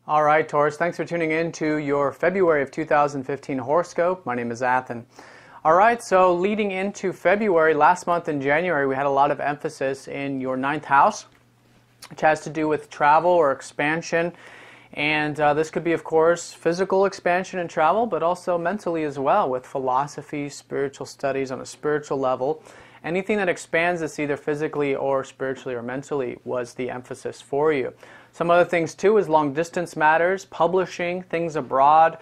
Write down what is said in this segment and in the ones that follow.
All right, Taurus, thanks for tuning in to your February of 2015 horoscope. My name is Athan. All right, so leading into February, last month in January, we had a lot of emphasis in your ninth house, which has to do with travel or expansion. And this could be, of course, physical expansion and travel, but also mentally as well, with philosophy, spiritual studies on a spiritual level. Anything that expands us either physically or spiritually or mentally was the emphasis for you. Some other things too is long distance matters, publishing, things abroad,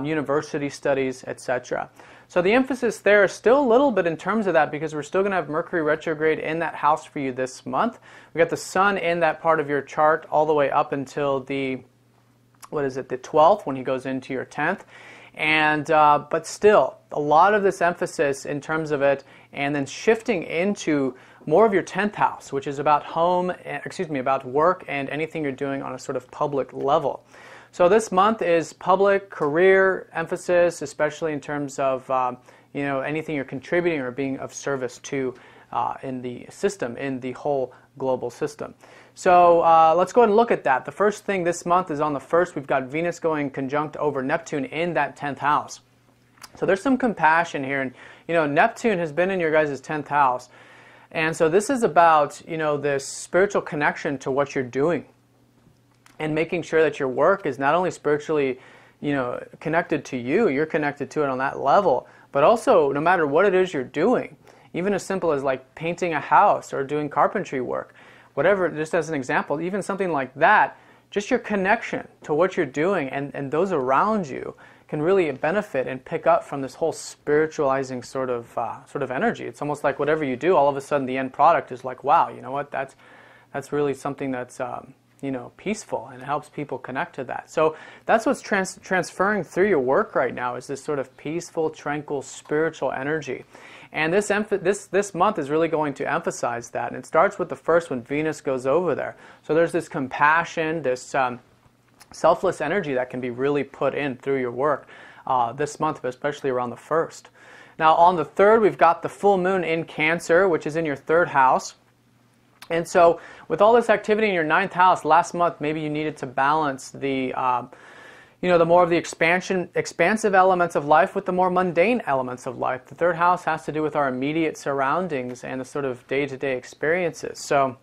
university studies, etc. So the emphasis there is still a little bit in terms of that because we're still going to have Mercury Retrograde in that house for you this month. We got the Sun in that part of your chart all the way up until the 12th when he goes into your 10th. And but still, a lot of this emphasis in terms of it, and then shifting into more of your 10th house, which is about about work and anything you're doing on a sort of public level. So this month is public, career emphasis, especially in terms of anything you're contributing or being of service to in the system, in the whole global system. So let's go ahead and look at that. The first thing this month is on the 1st, we've got Venus going conjunct over Neptune in that 10th house. So there's some compassion here, and Neptune has been in your guys' 10th house. And so this is about, this spiritual connection to what you're doing and making sure that your work is not only spiritually, connected to you, you're connected to it on that level, but also no matter what it is you're doing, even as simple as like painting a house or doing carpentry work, whatever, just as an example, even something like that, just your connection to what you're doing and those around you can really benefit and pick up from this whole spiritualizing sort of energy. It's almost like whatever you do, all of a sudden the end product is like, wow, you know what? That's really something that's peaceful, and it helps people connect to that. So that's what's transferring through your work right now is this sort of peaceful, tranquil, spiritual energy. And this month is really going to emphasize that. And it starts with the first when Venus goes over there. So there's this compassion, this selfless energy that can be really put in through your work this month, but especially around the 1st. Now on the 3rd, we've got the full moon in Cancer, which is in your 3rd house. And so with all this activity in your 9th house, last month maybe you needed to balance the the more of the expansive elements of life with the more mundane elements of life. The 3rd house has to do with our immediate surroundings and the sort of day-to-day experiences. So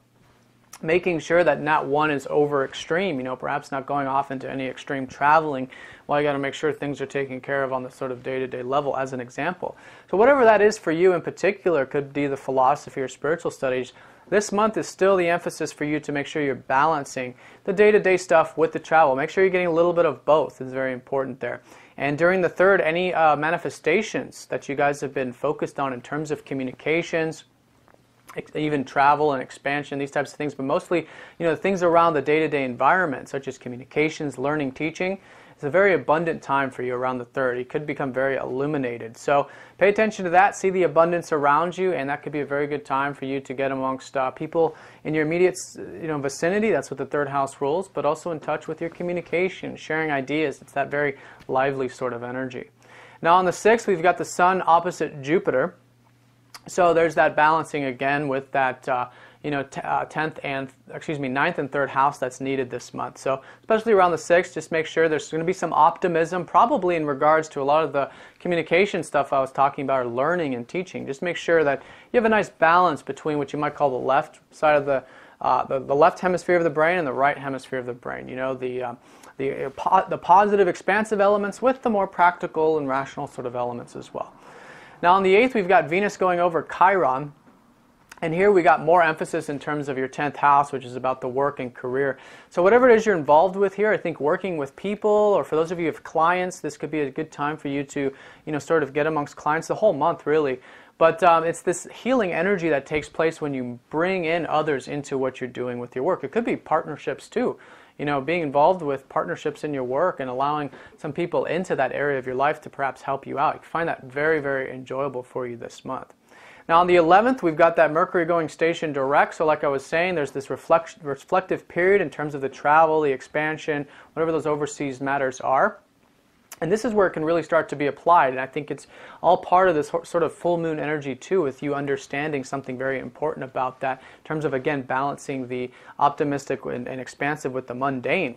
making sure that not one is over extreme, perhaps not going off into any extreme traveling, while you got to make sure things are taken care of on the sort of day-to-day level, as an example. So whatever that is for you in particular, could be the philosophy or spiritual studies. This month is still the emphasis for you to make sure you're balancing the day-to-day stuff with the travel. Make sure you're getting a little bit of both. It's very important there. And during the 3rd, any manifestations that you guys have been focused on in terms of communications, even travel and expansion, these types of things, but mostly, things around the day-to-day environment, such as communications, learning, teaching. It's a very abundant time for you around the 3rd. It could become very illuminated. So pay attention to that, see the abundance around you, and that could be a very good time for you to get amongst people in your immediate vicinity. That's what the 3rd house rules, but also in touch with your communication, sharing ideas. It's that very lively sort of energy. Now on the 6th, we've got the Sun opposite Jupiter. So there's that balancing again with that 9th and 3rd house that's needed this month. So especially around the 6th, just make sure there's going to be some optimism, probably in regards to a lot of the communication stuff I was talking about, or learning and teaching. Just make sure that you have a nice balance between what you might call the left side of the left hemisphere of the brain and the right hemisphere of the brain. The positive, expansive elements with the more practical and rational sort of elements as well. Now on the 8th, we've got Venus going over Chiron. And here we got more emphasis in terms of your 10th house, which is about the work and career. So whatever it is you're involved with here, I think working with people, or for those of you who have clients, this could be a good time for you to, sort of get amongst clients the whole month, really. But it's this healing energy that takes place when you bring in others into what you're doing with your work. It could be partnerships too. Being involved with partnerships in your work and allowing some people into that area of your life to perhaps help you out. You can find that very, very enjoyable for you this month. Now on the 11th, we've got that Mercury going station direct. So like I was saying, there's this reflective period in terms of the travel, the expansion, whatever those overseas matters are. And this is where it can really start to be applied. And I think it's all part of this sort of full moon energy too, with you understanding something very important about that in terms of, again, balancing the optimistic and expansive with the mundane.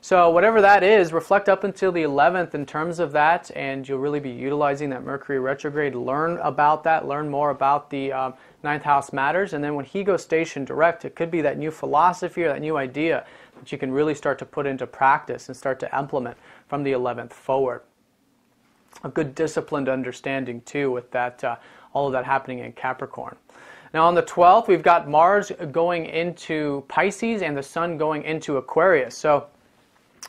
So whatever that is, reflect up until the 11th in terms of that, and you'll really be utilizing that Mercury retrograde. Learn about that, learn more about the ninth house matters, and then when he goes station direct, it could be that new philosophy or that new idea that you can really start to put into practice and start to implement from the 11th forward. A good disciplined understanding too with that, all of that happening in Capricorn. Now on the 12th, we've got Mars going into Pisces and the Sun going into Aquarius. So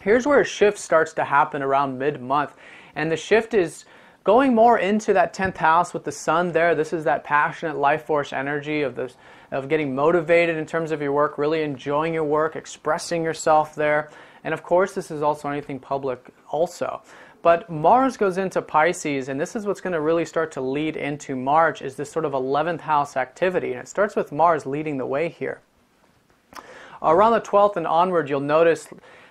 here's where a shift starts to happen around mid-month. And the shift is going more into that 10th house with the Sun there. This is that passionate life force energy of getting motivated in terms of your work, really enjoying your work, expressing yourself there. And of course, this is also anything public also. But Mars goes into Pisces, and this is what's going to really start to lead into March, is this sort of 11th house activity. And it starts with Mars leading the way here. Around the 12th and onward, you'll notice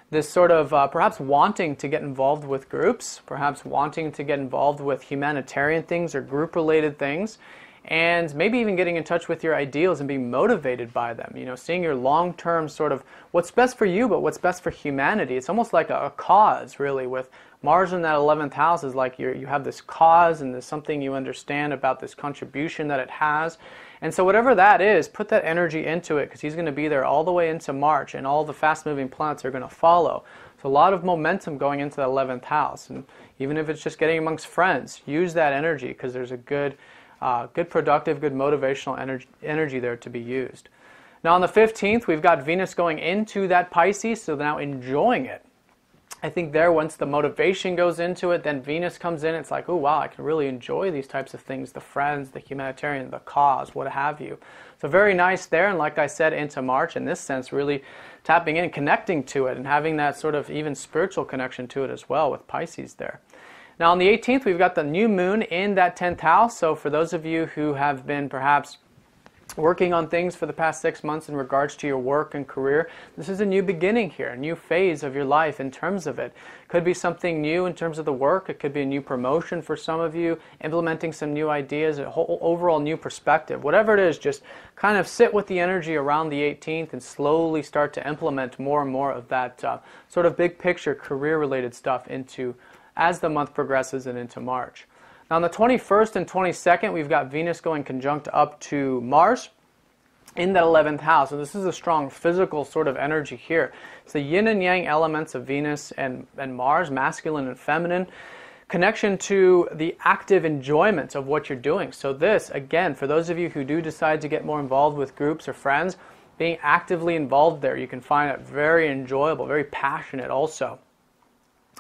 this sort of perhaps wanting to get involved with groups, perhaps wanting to get involved with humanitarian things or group-related things, and maybe even getting in touch with your ideals and being motivated by them. You know, seeing your long-term sort of what's best for you, but what's best for humanity. It's almost like a cause, really, with Mars in that 11th house is like you have this cause and there's something you understand about this contribution that it has. And so whatever that is, put that energy into it, because he's going to be there all the way into March, and all the fast-moving planets are going to follow. So a lot of momentum going into the 11th house. And even if it's just getting amongst friends, use that energy, because there's a good productive, good motivational energy there to be used. Now on the 15th, we've got Venus going into that Pisces, so now enjoying it. I think there, once the motivation goes into it, then Venus comes in. It's like, oh wow, I can really enjoy these types of things, the friends, the humanitarian, the cause, what have you. So very nice there, and like I said, into March, in this sense, really tapping in, connecting to it, and having that sort of even spiritual connection to it as well with Pisces there. Now on the 18th, we've got the new moon in that 10th house. So for those of you who have been perhaps working on things for the past 6 months in regards to your work and career, this is a new beginning here, a new phase of your life in terms of it. Could be something new in terms of the work. It could be a new promotion for some of you, implementing some new ideas, a whole overall new perspective. Whatever it is, just kind of sit with the energy around the 18th and slowly start to implement more and more of that sort of big picture career-related stuff into as the month progresses and into March. Now on the 21st and 22nd, we've got Venus going conjunct up to Mars in that 11th house. And this is a strong physical sort of energy here. It's the yin and yang elements of Venus and Mars, masculine and feminine, connection to the active enjoyment of what you're doing. So this, again, for those of you who do decide to get more involved with groups or friends, being actively involved there, you can find it very enjoyable, very passionate also.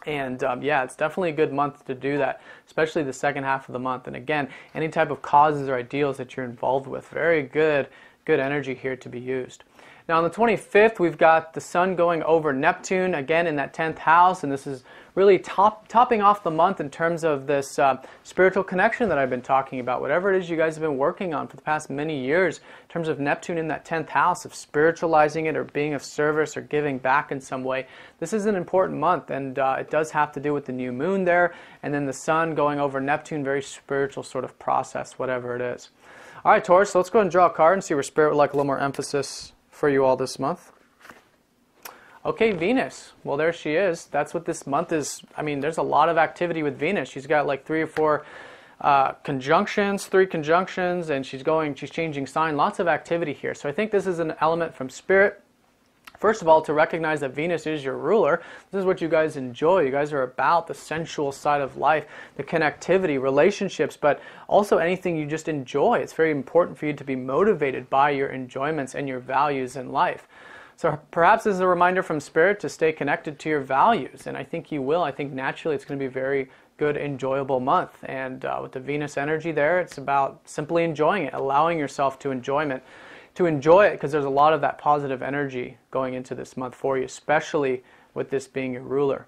And yeah, it's definitely a good month to do that, especially the second half of the month. And again, any type of causes or ideals that you're involved with, very good energy here to be used. Now on the 25th, we've got the Sun going over Neptune, again in that 10th house, and this is really topping off the month in terms of this spiritual connection that I've been talking about. Whatever it is you guys have been working on for the past many years in terms of Neptune in that 10th house, of spiritualizing it or being of service or giving back in some way. This is an important month, and it does have to do with the new moon there, and then the Sun going over Neptune, very spiritual sort of process, whatever it is. All right, Taurus, so let's go ahead and draw a card and see where Spirit would like a little more emphasis for you all this month. Okay, Venus. Well, there she is. That's what this month is. I mean, there's a lot of activity with Venus. She's got like 3 or 4 conjunctions, 3 conjunctions, and she's changing sign. Lots of activity here. So I think this is an element from Spirit. First of all, to recognize that Venus is your ruler. This is what you guys enjoy. You guys are about the sensual side of life, the connectivity, relationships, but also anything you just enjoy. It's very important for you to be motivated by your enjoyments and your values in life. So perhaps this is a reminder from Spirit to stay connected to your values, and I think you will. I think naturally it's going to be a very good, enjoyable month. And with the Venus energy there, it's about simply enjoying it, allowing yourself to enjoy it, because there's a lot of that positive energy going into this month for you, especially with this being your ruler.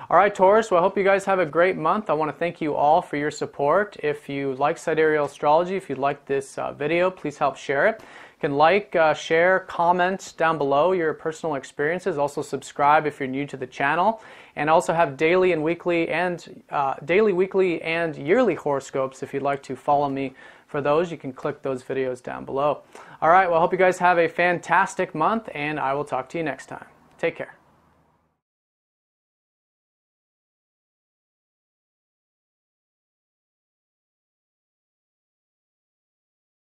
All right, Taurus, well, I hope you guys have a great month. I want to thank you all for your support. If you like Sidereal Astrology, if you like this video, please help share it. You can like, share, comment down below your personal experiences. Also subscribe if you're new to the channel. And also have daily, weekly, and yearly horoscopes. If you'd like to follow me for those, you can click those videos down below. All right, well, I hope you guys have a fantastic month, and I will talk to you next time. Take care.